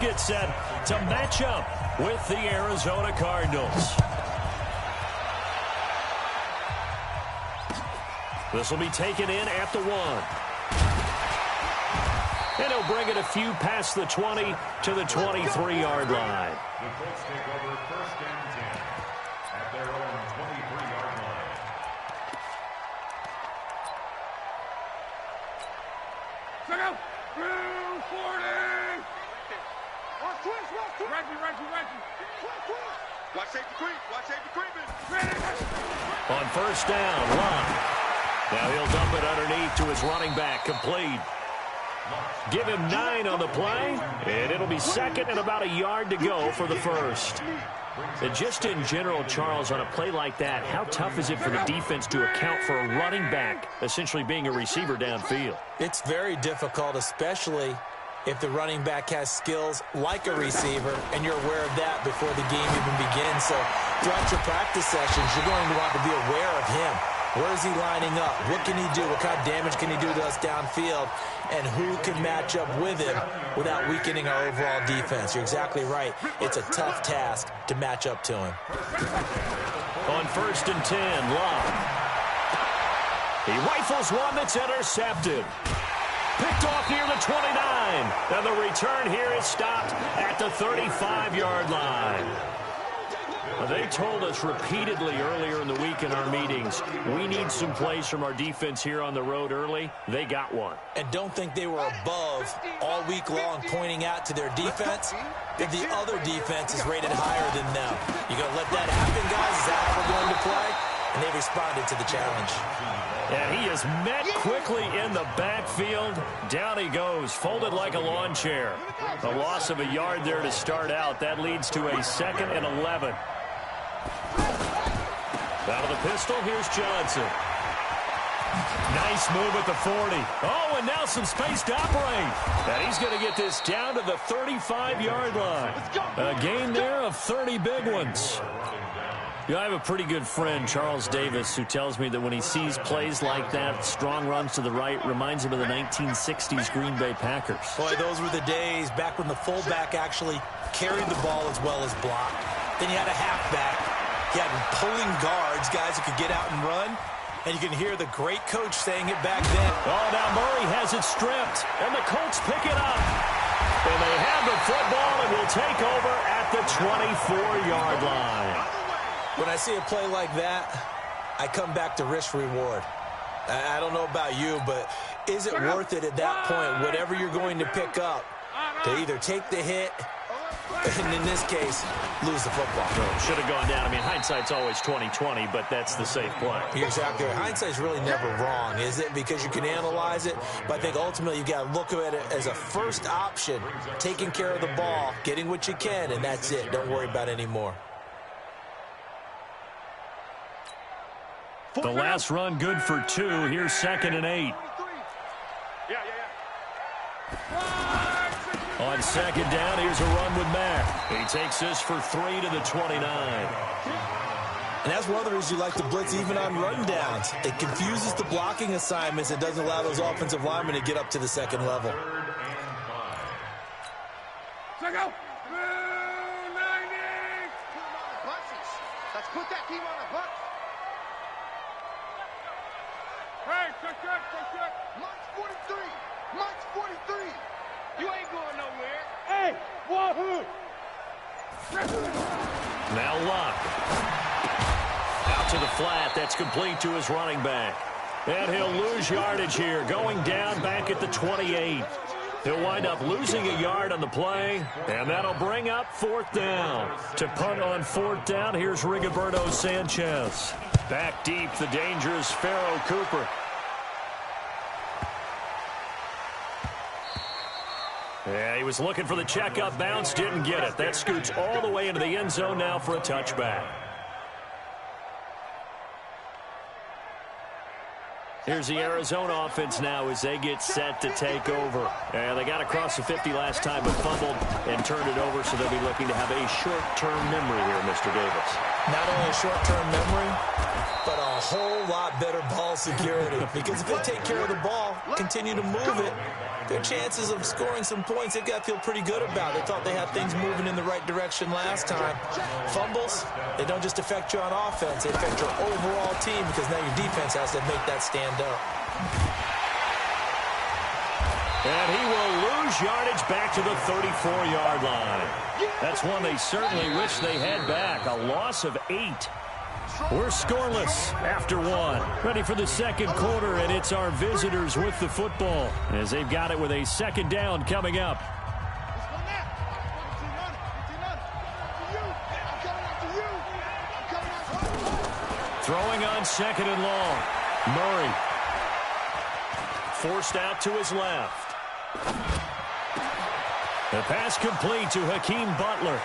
Get set to match up with the Arizona Cardinals. This will be taken in at the 1. And he'll bring it a few past the 20 to the 23-yard line. The Colts take over first and 10 at their own 23-yard line. Check out. 240. Reggie. Watch safety creep. On first down, Locke. Now he'll dump it underneath to his running back, complete. Give him 9 on the play, and it'll be second and about a yard to go for the first. And just in general, Charles, on a play like that, how tough is it for the defense to account for a running back essentially being a receiver downfield? It's very difficult, especially if the running back has skills like a receiver, and you're aware of that before the game even begins. So throughout your practice sessions, you're going to want to be aware of him. Where is he lining up? What can he do? What kind of damage can he do to us downfield? And who can match up with him without weakening our overall defense? You're exactly right. It's a tough task to match up to him. On first and 10, Locke. He rifles one that's intercepted. Picked off near the 29. And the return here is stopped at the 35-yard line. They told us repeatedly earlier in the week in our meetings, we need some plays from our defense here on the road early. They got one. And don't think they were above all week long pointing out to their defense that the other defense is rated higher than them. You going to let that happen, guys? Is that how we're going to play? And they responded to the challenge. And he is met quickly in the backfield. Down he goes, folded like a lawn chair. A loss of a yard there to start out. That leads to a 2nd and 11. Out of the pistol, here's Johnson. Nice move at the 40. Oh, and now some space to operate. And he's going to get this down to the 35-yard line. A gain there of 30 big ones. You know, I have a pretty good friend, Charles Davis, who tells me that when he sees plays like that, strong runs to the right, reminds him of the 1960s Green Bay Packers. Boy, those were the days back when the fullback actually carried the ball as well as blocked. Then you had a halfback. You had pulling guards, guys who could get out and run. And you can hear the great coach saying it back then. Oh, now Murray has it stripped, and the Colts pick it up. And they have the football and will take over at the 24-yard line. When I see a play like that, I come back to risk-reward. I don't know about you, but is it worth it at that point, whatever you're going to pick up, to either take the hit, and in this case, lose the football? Should have gone down. I mean, hindsight's always 20/20, but that's the safe play. You're exactly right. Hindsight's really never wrong, is it? Because you can analyze it, but I think ultimately you got to look at it as a first option, taking care of the ball, getting what you can, and that's it. Don't worry about it anymore. The last run good for 2. Here's 2nd and 8. On 2nd down, here's a run with Mack. He takes this for 3 to the 29. And that's one of the reasons you like to blitz even on run downs. It confuses the blocking assignments. It doesn't allow those offensive linemen to get up to the second level. Check out. 290. Let's put that team on a buck. Hey, check. March 43. You ain't going nowhere. Hey, wahoo! Now Locke. Out to the flat. That's complete to his running back. And he'll lose yardage here. Going down back at the 28. He'll wind up losing a yard on the play. And that'll bring up 4th down. To punt on 4th down, here's Rigoberto Sanchez. Back deep, the dangerous Pharaoh Cooper. Yeah, he was looking for the checkup bounce, didn't get it. That scoots all the way into the end zone now for a touchback. Here's the Arizona offense now as they get set to take over. They got across the 50 last time but fumbled and turned it over, so they'll be looking to have a short-term memory here, Mr. Davis. Not only a short-term memory, but a whole lot better ball security. Because if they take care of the ball, continue to move it, their chances of scoring some points, they've got to feel pretty good about. They thought they had things moving in the right direction last time. Fumbles, they don't just affect you on offense, they affect your overall team because now your defense has to make that stand up. And he will lose yardage back to the 34-yard line. That's one they certainly wish they had back. A loss of 8. We're scoreless after 1. Ready for the second quarter, and it's our visitors with the football as they've got it with a second down coming up. Throwing on second and long. Murray. Forced out to his left. The pass complete to Hakeem Butler.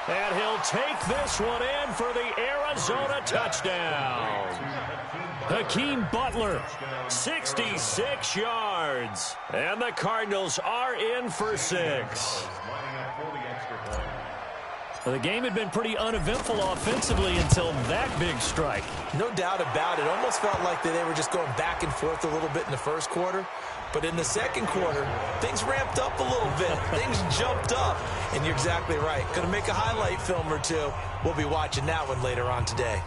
And he'll take this one in for the Arizona touchdown. Hakeem Butler, 66 yards. And the Cardinals are in for 6. Well, the game had been pretty uneventful offensively until that big strike. No doubt about it. Almost felt like they were just going back and forth a little bit in the first quarter. But in the second quarter, things ramped up a little bit. Things jumped up. And you're exactly right. Going to make a highlight film or two. We'll be watching that one later on today.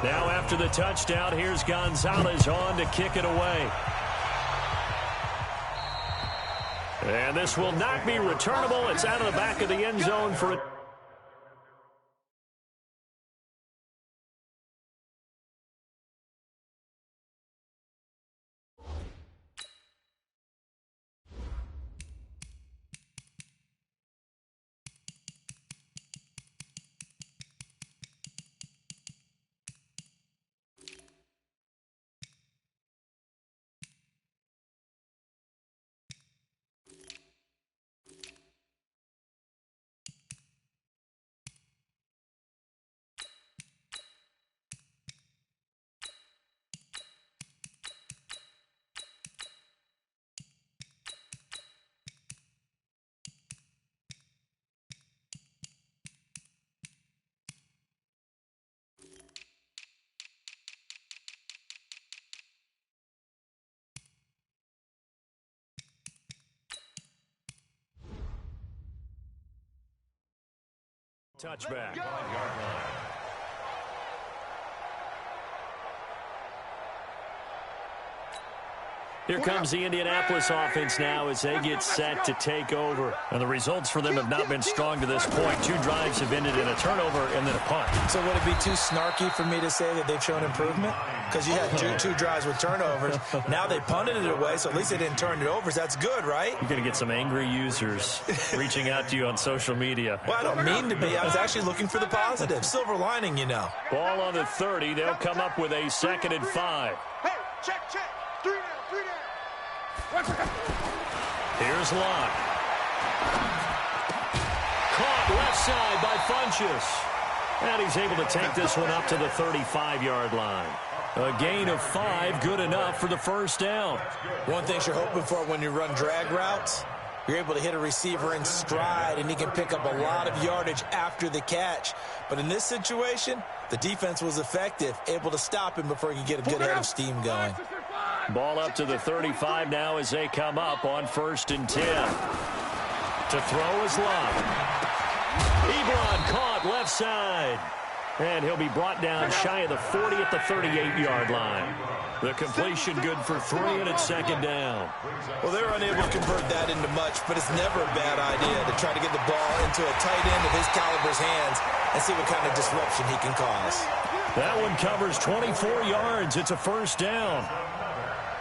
Now after the touchdown, here's Gonzalez on to kick it away. And this will not be returnable. It's out of the back of the end zone for it. Touchback. Here comes the Indianapolis offense now as they get set to take over. And the results for them have not been strong to this point. 2 drives have ended in a turnover and then a punt. So would it be too snarky for me to say that they've shown improvement? Because you had two drives with turnovers. Now they punted it away, so at least they didn't turn it over. So that's good, right? You're going to get some angry users reaching out to you on social media. Well, I don't mean to be. I was actually looking for the positive. Silver lining, you know. Ball on the 30. They'll come up with a 2nd and 5. Hey, check. 3 down. Here's Locke. Caught left side by Funchess. And he's able to take this one up to the 35-yard line. A gain of 5, good enough for the first down. One thing you're hoping for when you run drag routes, you're able to hit a receiver in stride, and he can pick up a lot of yardage after the catch. But in this situation, the defense was effective, able to stop him before he could get a good head of steam going. Ball up to the 35 now as they come up on 1st and 10. To throw is Locke. Ebron caught left side. And he'll be brought down shy of the 40 at the 38-yard line. The completion good for 3, and it's 2nd down. Well, they're unable to convert that into much, but it's never a bad idea to try to get the ball into a tight end of his caliber's hands and see what kind of disruption he can cause. That one covers 24 yards. It's a 1st down.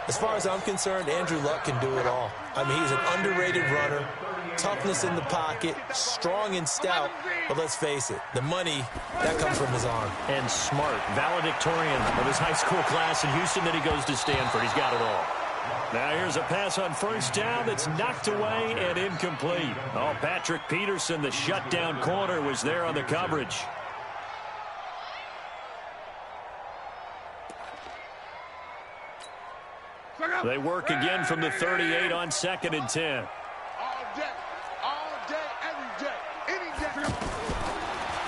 As far as I'm concerned, Andrew Luck can do it all. I mean, he's an underrated runner, toughness in the pocket, strong and stout, but let's face it, the money, that comes from his arm. And smart, valedictorian of his high school class in Houston, then he goes to Stanford. He's got it all. Now here's a pass on 1st down that's knocked away and incomplete. Oh, Patrick Peterson, the shutdown corner, was there on the coverage. They work again from the 38 on 2nd and 10. All day, every day, any day.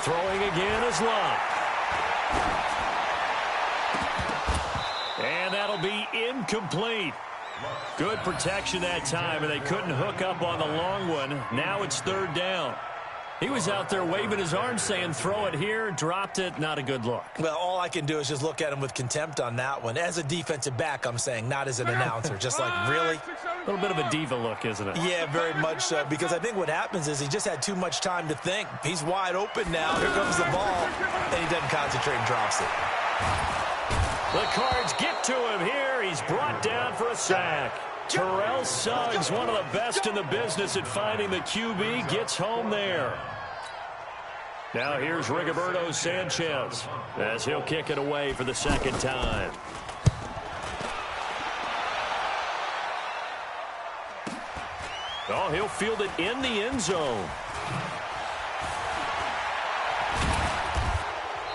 Throwing again is Love. And that'll be incomplete. Good protection that time, and they couldn't hook up on the long one. Now it's 3rd down. He was out there waving his arms saying, throw it here, dropped it, not a good look. Well, all I can do is just look at him with contempt on that one. As a defensive back, I'm saying, not as an announcer. Just like, really? A little bit of a diva look, isn't it? Yeah, very much so, because I think what happens is he just had too much time to think. He's wide open now. Here comes the ball, and he doesn't concentrate and drops it. The Cards get to him here. He's brought down for a sack. Terrell Suggs, one of the best in the business at finding the QB, gets home there. Now here's Rigoberto Sanchez as he'll kick it away for the 2nd time. Oh, he'll field it in the end zone.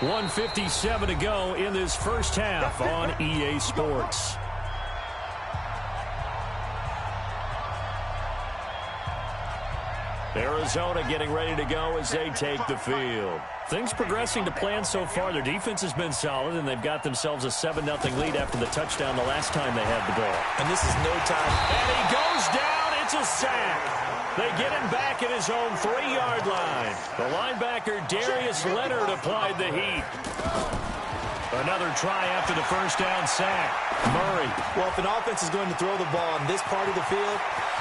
1:57 to go in this first half on EA Sports. Arizona getting ready to go as they take the field. Things progressing to plan so far. Their defense has been solid, and they've got themselves a 7-0 lead after the touchdown the last time they had the ball. And this is no time. And he goes down. It's a sack. They get him back at his own 3-yard line. The linebacker, Darius Leonard, applied the heat. Another try after the first down sack. Murray. Well, if an offense is going to throw the ball on this part of the field,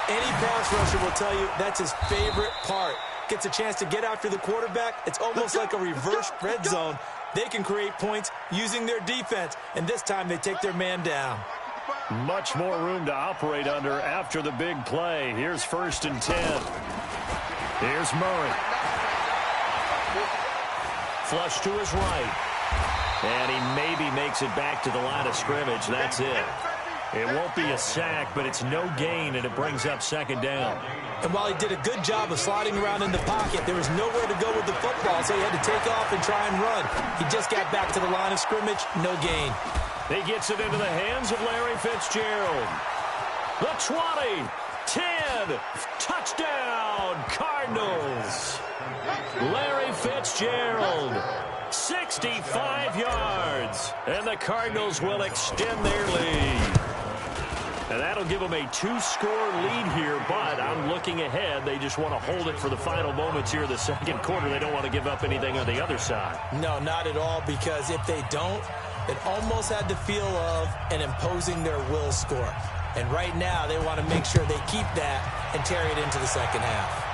any pass rusher will tell you that's his favorite part. Gets a chance to get after the quarterback. It's almost like a reverse red zone. They can create points using their defense, and this time they take their man down. Much more room to operate under after the big play. Here's 1st and 10. Here's Murray. Flush to his right. And he maybe makes it back to the line of scrimmage. That's it. It won't be a sack, but it's no gain, and it brings up 2nd down. And while he did a good job of sliding around in the pocket, there was nowhere to go with the football, so he had to take off and try and run. He just got back to the line of scrimmage, no gain. He gets it into the hands of Larry Fitzgerald. The 20, 10, touchdown, Cardinals. Larry Fitzgerald, 65 yards, and the Cardinals will extend their lead. And that'll give them a 2-score lead here, but I'm looking ahead. They just want to hold it for the final moments here of the 2nd quarter. They don't want to give up anything on the other side. No, not at all, because if they don't, it almost had the feel of an imposing their will score. And right now, they want to make sure they keep that and carry it into the 2nd half.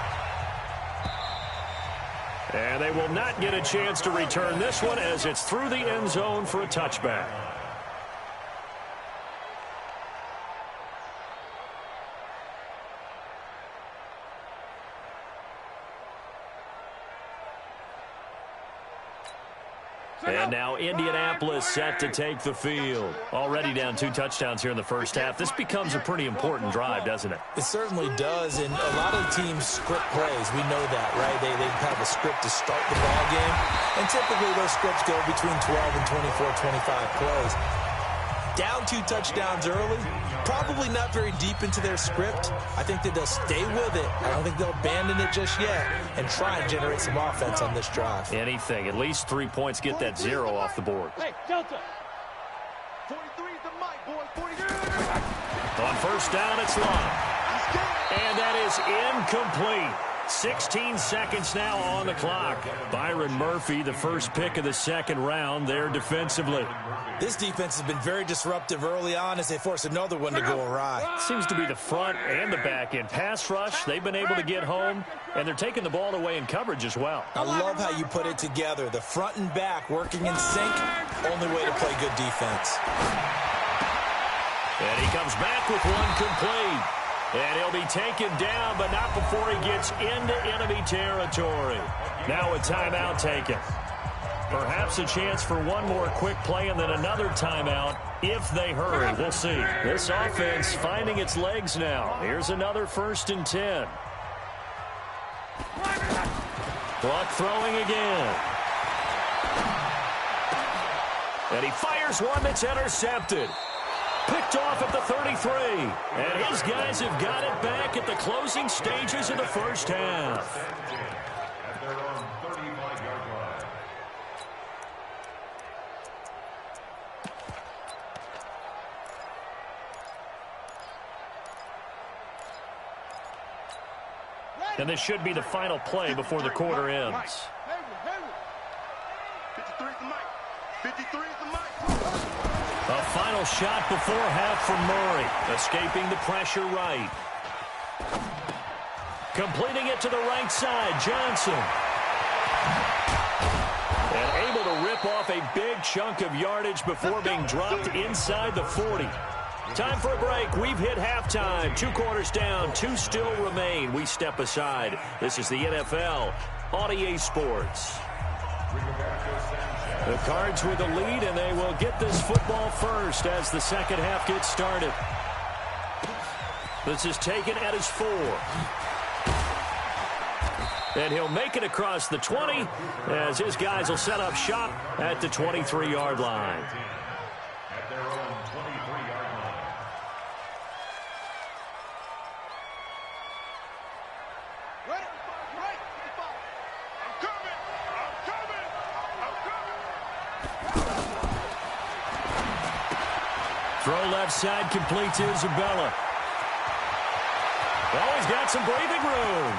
And they will not get a chance to return this one as it's through the end zone for a touchback. And now Indianapolis set to take the field. Already down 2 touchdowns here in the first half. This becomes a pretty important drive, doesn't it? It certainly does, and a lot of teams script plays. We know that, right? They have a script to start the ball game, and typically those scripts go between 12 and 24, 25 plays. Down 2 touchdowns early, probably not very deep into their script. I think that they'll stay with it. I don't think they'll abandon it just yet and try and generate some offense on this drive. Anything. At least 3 points, get that 0 off the board. Hey, Delta. 43 is the mic, boys. 43. On first down, it's Love. And that is incomplete. 16 seconds now on the clock. Byron Murphy, the first pick of the 2nd round there defensively. This defense has been very disruptive early on as they force another one to go awry. Seems to be the front and the back end. Pass rush, they've been able to get home, and they're taking the ball away in coverage as well. I love how you put it together. The front and back working in sync, only way to play good defense. And he comes back with one complete. And he'll be taken down, but not before he gets into enemy territory. Now a timeout taken. Perhaps a chance for one more quick play and then another timeout if they hurry. We'll see. This offense finding its legs now. Here's another 1st and 10. Clock throwing again. And he fires one that's intercepted. Picked off at the 33. And his guys have got it back at the closing stages of the first half. At their own 35-yard line. And this should be the final play before the quarter ends. 53 is the mic. 53 is the mic. A final shot before half from Murray. Escaping the pressure right. Completing it to the right side, Johnson. And able to rip off a big chunk of yardage before being dropped inside the 40. Time for a break. We've hit halftime. 2 quarters down. 2 still remain. We step aside. This is the NFL on EA Sports. The Cards with the lead, and they will get this football first as the second half gets started. This is taken at his 4. And he'll make it across the 20 as his guys will set up shop at the 23-yard line. At their own 23-yard line. Ready? Right. I'm coming. I'm coming. I'm coming. Throw left side complete to Isabella. Oh, he's got some breathing room.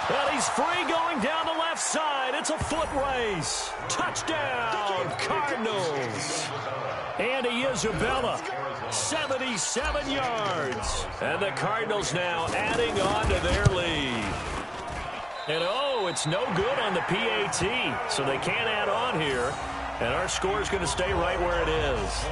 But he's free going down the left side. It's a foot race. Touchdown, Cardinals. Andy Isabella, 77 yards. And the Cardinals now adding on to their lead. And oh, it's no good on the PAT, so they can't add on here. And our score is going to stay right where it is.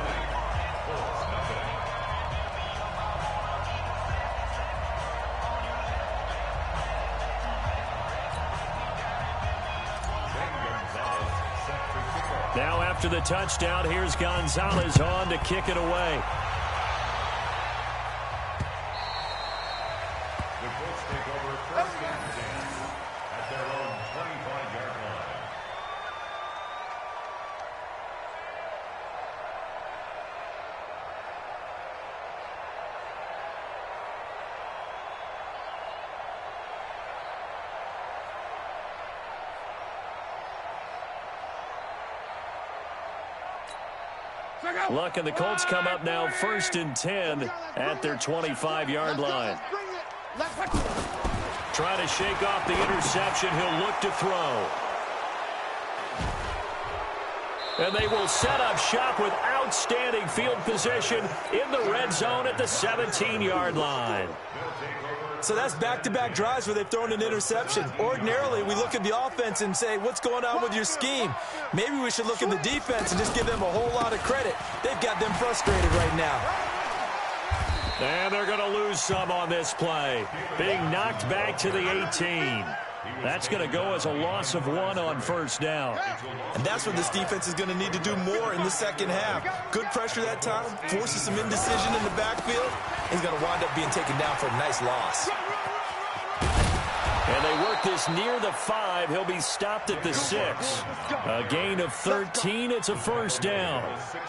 Now after the touchdown, here's Gonzalez on to kick it away. The Colts take over first and 10 at their own 25-yard line. Luck and the Colts come up now first and 10 at their 25-yard line. Trying to shake off the interception. He'll look to throw. And they will set up shop with outstanding field position in the red zone at the 17-yard line. So that's back-to-back drives where they've thrown an interception. Ordinarily, we look at the offense and say, what's going on with your scheme? Maybe we should look at the defense and just give them a whole lot of credit. They've got them frustrated right now. And they're going to lose some on this play. Being knocked back to the 18. That's going to go as a loss of 1 on first down. And that's what this defense is going to need to do more in the second half. Good pressure that time, forces some indecision in the backfield. He's going to wind up being taken down for a nice loss. And they work this near the 5. He'll be stopped at the 6. A gain of 13. It's a first down.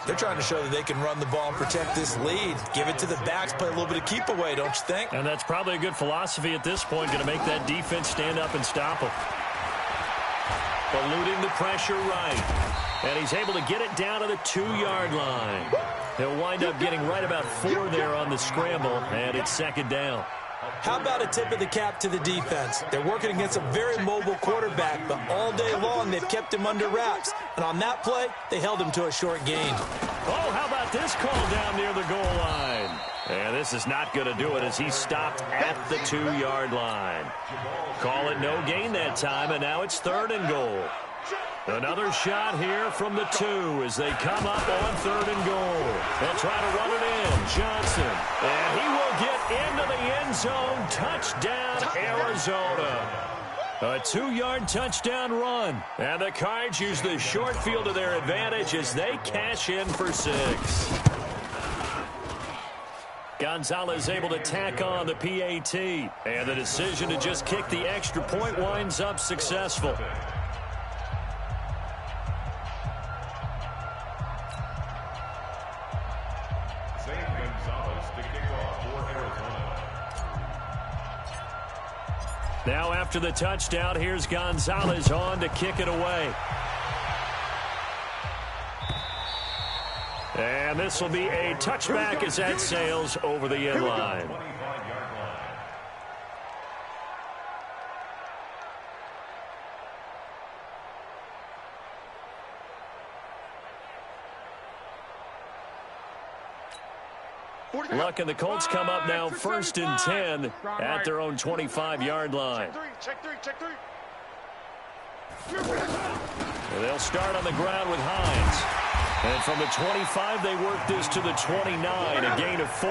They're trying to show that they can run the ball and protect this lead. Give it to the backs, play a little bit of keep away, don't you think? And that's probably a good philosophy at this point, going to make that defense stand up and stop them. Eluding the pressure right. And he's able to get it down to the 2-yard line. He'll wind up getting right about 4 there on the scramble, and it's second down. How about a tip of the cap to the defense? They're working against a very mobile quarterback, but all day long they've kept him under wraps. And on that play, they held him to a short gain. Oh, how about this call down near the goal line? And this is not going to do it as he's stopped at the 2-yard line. Call it no gain that time, and now it's 3rd and goal. Another shot here from the 2 as they come up on 3rd and goal. They'll try to run it in. Johnson. And he will get into the end zone. Touchdown, Arizona. A 2-yard touchdown run. And the Cards use the short field to their advantage as they cash in for 6. Gonzalez able to tack on the PAT. And the decision to just kick the extra point winds up successful. Gonzalez to kick off for Arizona. Now after the touchdown, here's Gonzalez on to kick it away. And this will be a touchback as that sails over the end line. Luck and the Colts come up now 1st and 10 at their own 25-yard line. Check three. And they'll start on the ground with Hines. And from the 25, they work this to the 29, a gain of 4.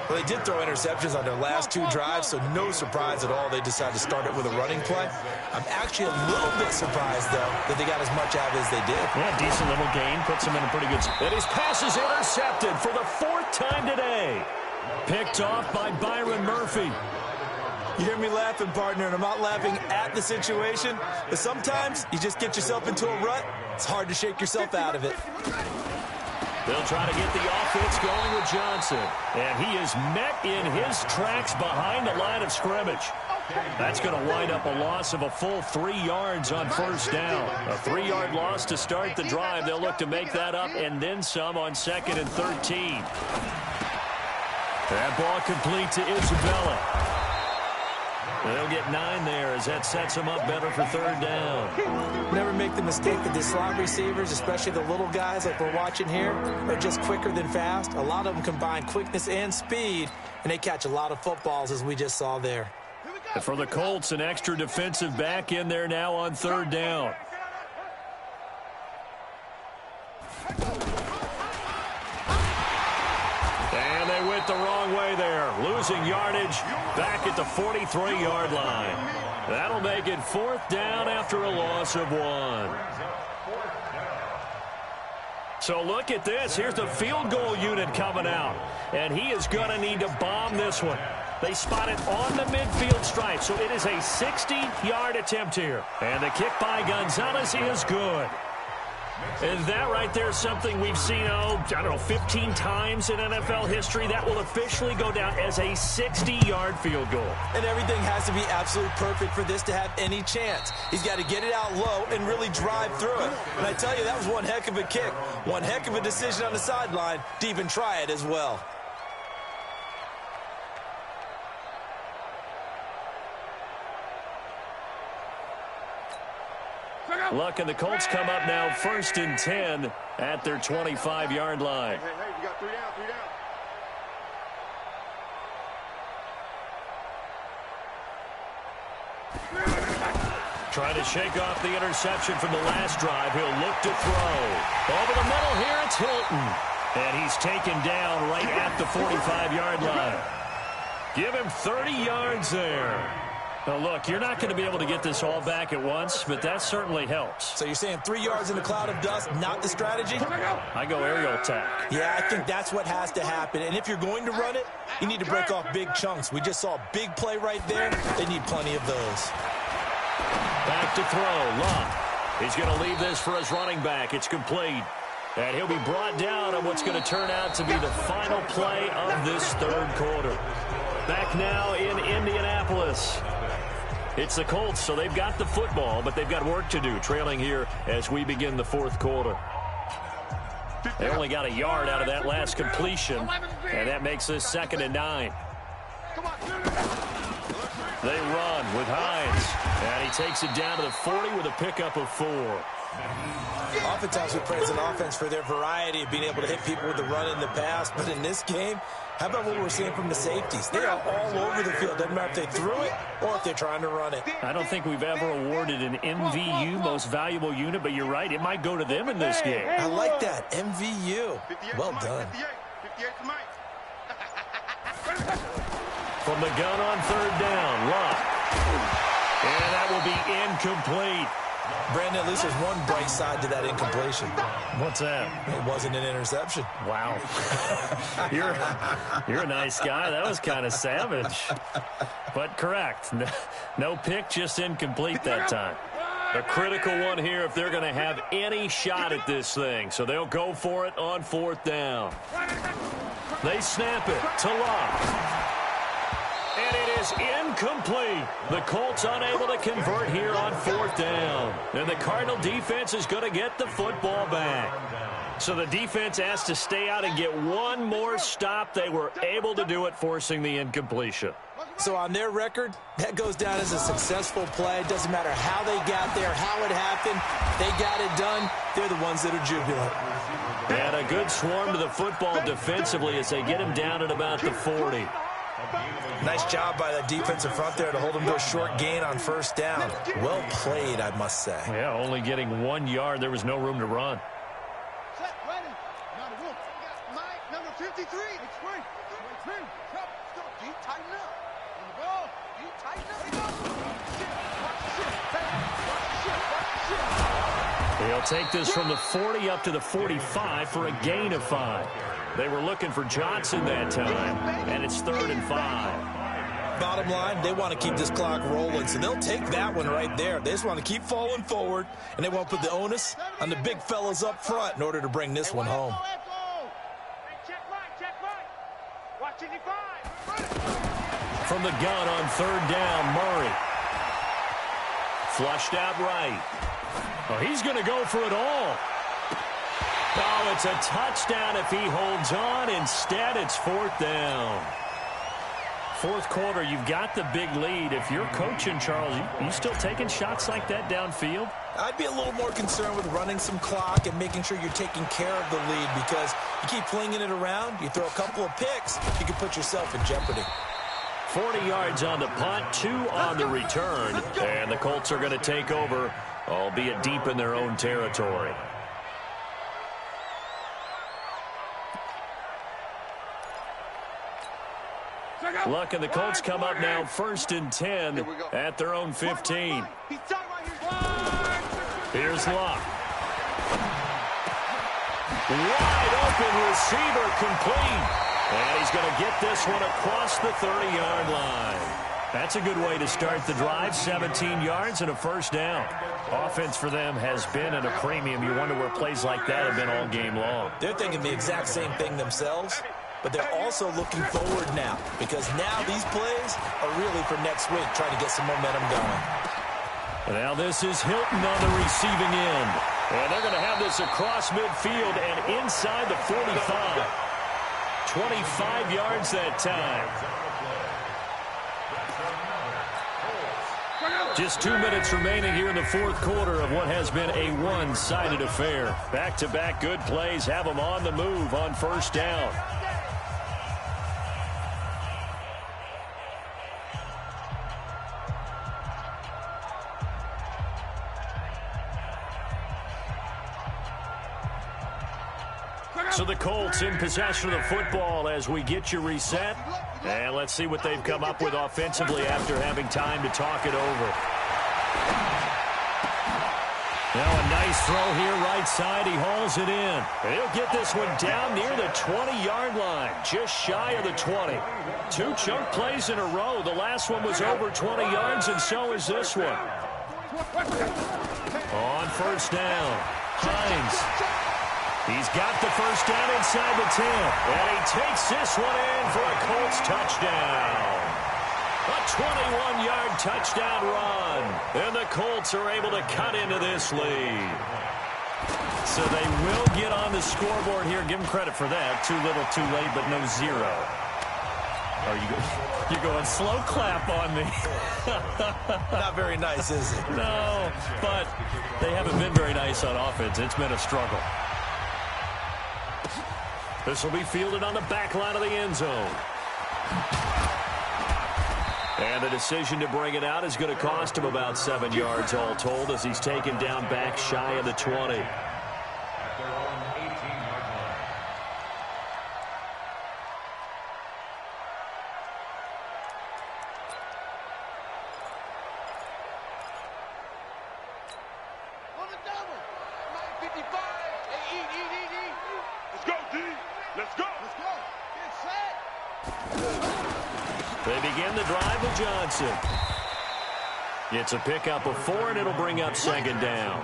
Well, they did throw interceptions on their last 2 drives, so no surprise at all they decided to start it with a running play. I'm actually a little bit surprised, though, that they got as much out of it as they did. Yeah, decent little gain. Puts him in a pretty good spot. And his pass is intercepted for the 4th time today. Picked off by Byron Murphy. You hear me laughing, partner, and I'm not laughing at the situation, but sometimes you just get yourself into a rut. It's hard to shake yourself out of it. They'll try to get the offense going with Johnson. And he is met in his tracks behind the line of scrimmage. That's going to wind up a loss of a full 3 yards on 1st down. A 3-yard loss to start the drive. They'll look to make that up and then some on 2nd and 13. That ball complete to Isabella. They'll get 9 there as that sets them up better for 3rd down. Never make the mistake that the slot receivers, especially the little guys like we're watching here, are just quicker than fast. A lot of them combine quickness and speed, and they catch a lot of footballs, as we just saw there. And for the Colts, an extra defensive back in there now on 3rd down. And they went the wrong way there. Losing yardage back at the 43-yard line. That'll make it 4th down after a loss of 1. So look at this. Here's the field goal unit coming out. And he is going to need to bomb this one. They spot it on the midfield stripe. So it is a 60-yard attempt here. And the kick by Gonzalez is good. And that right there is something we've seen, I don't know, 15 times in NFL history. That will officially go down as a 60-yard field goal. And everything has to be absolutely perfect for this to have any chance. He's got to get it out low and really drive through it. And I tell you, that was one heck of a kick. One heck of a decision on the sideline to even try it as well. Luck and the Colts come up now 1st and 10 at their 25-yard line. Hey, you got 3 down. Trying to shake off the interception from the last drive. He'll look to throw. Over the middle here, it's Hilton. And he's taken down right at the 45-yard line. Give him 30 yards there. Now, look, you're not going to be able to get this all back at once, but that certainly helps. So you're saying 3 yards in a cloud of dust, not the strategy? I go aerial attack. Yeah, I think that's what has to happen. And if you're going to run it, you need to break off big chunks. We just saw a big play right there. They need plenty of those. Back to throw. Luck. He's going to leave this for his running back. It's complete. And he'll be brought down on what's going to turn out to be the final play of this 3rd quarter. Back now in Indianapolis. It's the Colts, so they've got the football, but they've got work to do, trailing here as we begin the 4th quarter. They only got a yard out of that last completion, and that makes this 2nd and 9. They run with Hines, and he takes it down to the 40 with a pickup of 4. Oftentimes we praise an offense for their variety of being able to hit people with the run in the pass, but in this game, how about what we're seeing from the safeties? They are all over the field. Doesn't matter if they threw it or if they're trying to run it. I don't think we've ever awarded an MVU, most valuable unit, but you're right, it might go to them in this game. I like that, MVU. Well done. From the gun on 3rd down, Luck. And that will be incomplete. Brandon, at least there's one bright side to that incompletion. What's that? It wasn't an interception. Wow. You're a nice guy. That was kind of savage. But correct. No pick, just incomplete that time. A critical one here if they're going to have any shot at this thing. So they'll go for it on 4th down. They snap it to Love. And it is incomplete. The Colts unable to convert here on 4th down. And the Cardinal defense is going to get the football back. So the defense has to stay out and get one more stop. They were able to do it, forcing the incompletion. So on their record, that goes down as a successful play. It doesn't matter how they got there, how it happened. They got it done. They're the ones that are jubilant. And a good swarm to the football defensively as they get him down at about the 40. Nice job by that defensive front there to hold him to a short gain on 1st down. Well played, I must say. Yeah, only getting 1 yard. There was no room to run. Set, ready. Now the wolf. Mike, number 53. It's free. Deep, tighten up. On the ball. Deep, tighten up. Watch the shift. Watch the shift. He'll take this from the 40 up to the 45 for a gain of 5. They were looking for Johnson that time, and it's 3rd and 5. Bottom line, they want to keep this clock rolling, so they'll take that one right there. They just want to keep falling forward, and they won't put the onus on the big fellas up front in order to bring this one home. Check right. Watch 85. From the gun on 3rd down, Murray. Flushed out right. Oh, he's going to go for it all. Oh, it's a touchdown if he holds on. Instead, it's 4th down. 4th quarter, you've got the big lead. If you're coaching, Charles, you still taking shots like that downfield? I'd be a little more concerned with running some clock and making sure you're taking care of the lead, because you keep flinging it around, you throw a couple of picks, you can put yourself in jeopardy. 40 yards on the punt, 2 on the return, and the Colts are going to take over, albeit deep in their own territory. Luck, and the Colts come up now 1st and 10 at their own 15. Here's Luck. Wide open receiver, complete. And he's going to get this one across the 30-yard line. That's a good way to start the drive. 17 yards and a 1st down. Offense for them has been at a premium. You wonder where plays like that have been all game long. They're thinking the exact same thing themselves, but they're also looking forward now, because now these plays are really for next week, trying to get some momentum going. And now this is Hilton on the receiving end. And they're going to have this across midfield and inside the 45. 25 yards that time. Just 2 minutes remaining here in the 4th quarter of what has been a one-sided affair. Back-to-back good plays have them on the move on 1st down. So the Colts in possession of the football as we get you reset. And let's see what they've come up with offensively after having time to talk it over. Now a nice throw here right side. He hauls it in. And he'll get this one down near the 20-yard line, just shy of the 20. 2 chunk plays in a row. The last one was over 20 yards, and so is this one. On 1st down, Hines. He's got the 1st down inside the 10. And he takes this one in for a Colts touchdown. A 21-yard touchdown run. And the Colts are able to cut into this lead. So they will get on the scoreboard here. Give them credit for that. Too little, too late, but no 0. You're going slow clap on me. Not very nice, is it? No, but they haven't been very nice on offense. It's been a struggle. This will be fielded on the back line of the end zone. And the decision to bring it out is going to cost him about 7 yards all told, as he's taken down back shy of the 20. On the double. Mike 55. Hey, eat. Let's go, D. Let's go. Get set. They begin the drive with Johnson. It's a pickup of 4, and it'll bring up second down.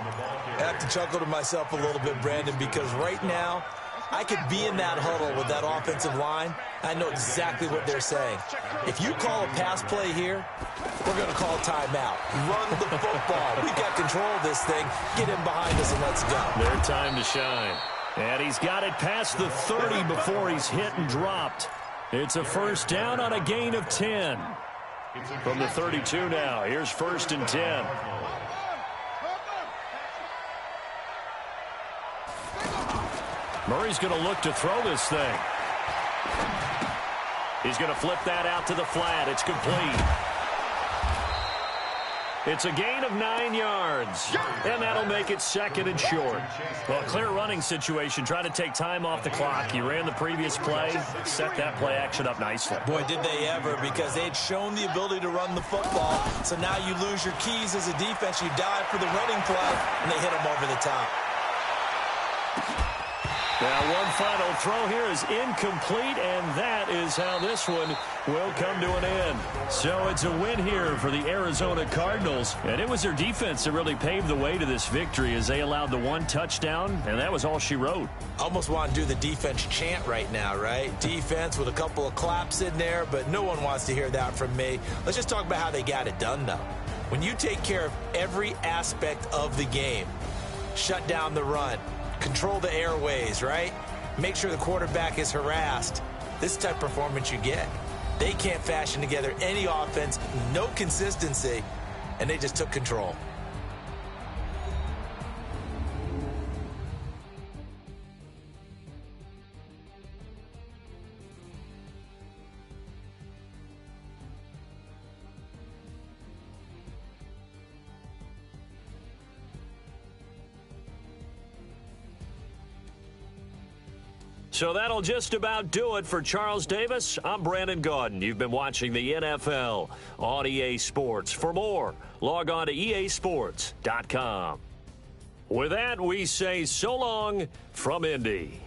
I have to chuckle to myself a little bit, Brandon, because right now I could be in that huddle with that offensive line. I know exactly what they're saying. If you call a pass play here, we're going to call timeout. Run the football. We got control of this thing. Get in behind us and let's go. Their time to shine. And he's got it past the 30 before he's hit and dropped. It's a first down on a gain of 10. From the 32 now, here's 1st and 10. Murray's going to look to throw this thing. He's going to flip that out to the flat. It's complete. It's a gain of 9 yards, and that'll make it 2nd and short. Well, clear running situation. Try to take time off the clock. You ran the previous play, set that play action up nicely. Boy, did they ever, because they had shown the ability to run the football. So now you lose your keys as a defense. You dive for the running play, and they hit them over the top. Now, one final throw here is incomplete, and that is how this one will come to an end. So it's a win here for the Arizona Cardinals, and it was their defense that really paved the way to this victory as they allowed the 1 touchdown, and that was all she wrote. Almost want to do the defense chant right now, right? Defense with a couple of claps in there, but no one wants to hear that from me. Let's just talk about how they got it done, though. When you take care of every aspect of the game, shut down the run, control the airways, right? Make sure the quarterback is harassed. This type of performance you get. They can't fashion together any offense, no consistency, and they just took control. So that'll just about do it for Charles Davis. I'm Brandon Gaudin. You've been watching the NFL on EA Sports. For more, log on to easports.com. With that, we say so long from Indy.